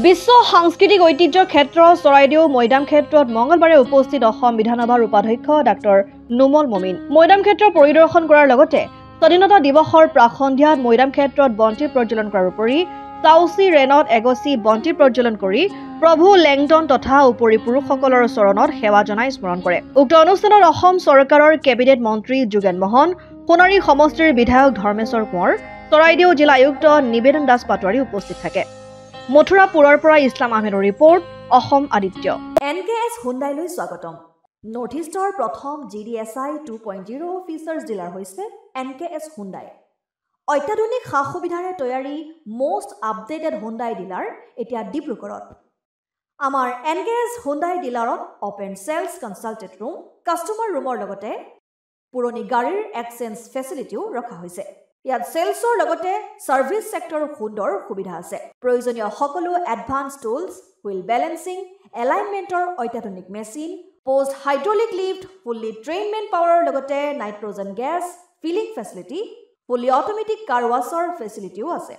বিশ্ব সাংস্কৃতিক ঐতিহ্য ক্ষেত্ৰ চৰাইদেউ মৈদাম ক্ষেত্ৰত মঙলবাৰে উপস্থিত অসম বিধানসভাৰ উপাধ্যক্ষ ডাক্তৰ নুমল মমিন মৈদাম ক্ষেত্ৰ পৰিদৰ্শন কৰাৰ লগতে স্বাধীনতা দিৱসৰ প্ৰাসন্ধিয়াত মৈদাম ক্ষেত্ৰত বন্তি প্ৰজ্বলন কৰাৰ উপৰি চাউচি ৰেনত এগচি বন্তি প্ৰজ্বলন কৰি প্ৰভু লেংটন তথা উপৰি পুৰুষসকলৰ চৰণত সেৱা জনাই স্মৰণ কৰে। উক্ত অনুষ্ঠানত অসম চৰকাৰৰ কেবিনেট মন্ত্ৰী যোগেন মহন, সোণাৰী সমষ্টিৰ বিধায়ক ধৰ্মেশ্বৰ কোঁৱৰ, চৰাইদেউ জিলা আয়ুক্ত নিবেদন দাস পাটোৱাৰী উপস্থিত থাকে। মথুৰাপুৰৰ পৰা ইছলাম আহমেদৰ ৰিপৰ্ট, অসম আদিত্য। NKS হুণ্ডাইলৈ স্বাগতম। নৰ্থ ইষ্টৰ প্ৰথম GDSI 2.0 ফিচাৰ্ছ ডিলাৰ হৈছে NKS হুণ্ডাই। অত্যাধুনিক সা সুবিধাৰে তৈয়াৰী মষ্ট আপডেটেড হুণ্ডাই ডিলাৰ এতিয়া ডিব্ৰুগড়ত। আমাৰ NKS হুণ্ডাই ডিলাৰত open sales consulted room, customer ৰুমৰ লগতে পুৰণি গাড়ীৰ এক্সচেঞ্জ ফেচিলিটিও ৰখা হৈছে। ইয়াত সেলছৰ লগতে সাৰ্ভিস সেক্টৰৰ সুন্দৰ সুবিধা আছে। প্ৰয়োজনীয় সকলো এডভান্স টুলছ, হুইল বেলেন্সিং, এলাইনমেন্টৰ অত্যাধুনিক machine, post hydraulic lift, fully ট্ৰেইনমেন পাৱাৰৰ লগতে nitrogen gas filling facility, fully automatic car ৱাছৰ ফেচিলিটিও আছে।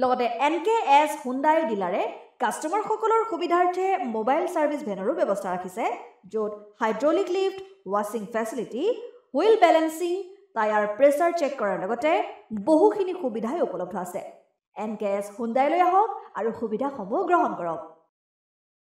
লগতে NKS হুণ্ডাই ডিলাৰে কাষ্টমাৰসকলৰ সুবিধাৰ্থে মোবাইল সাৰ্ভিস ভেনৰো ব্যৱস্থা ৰাখিছে, য'ত হাইড্ৰলিক লিফ্ট, ৱাছিং facility, wheel balancing, tyre pressure check কৰাৰ লগতে বহুখিনি সুবিধাই উপলব্ধ আছে। NKS হুণ্ডাইলৈ আহক আৰু সুবিধাসমূহ গ্ৰহণ কৰক।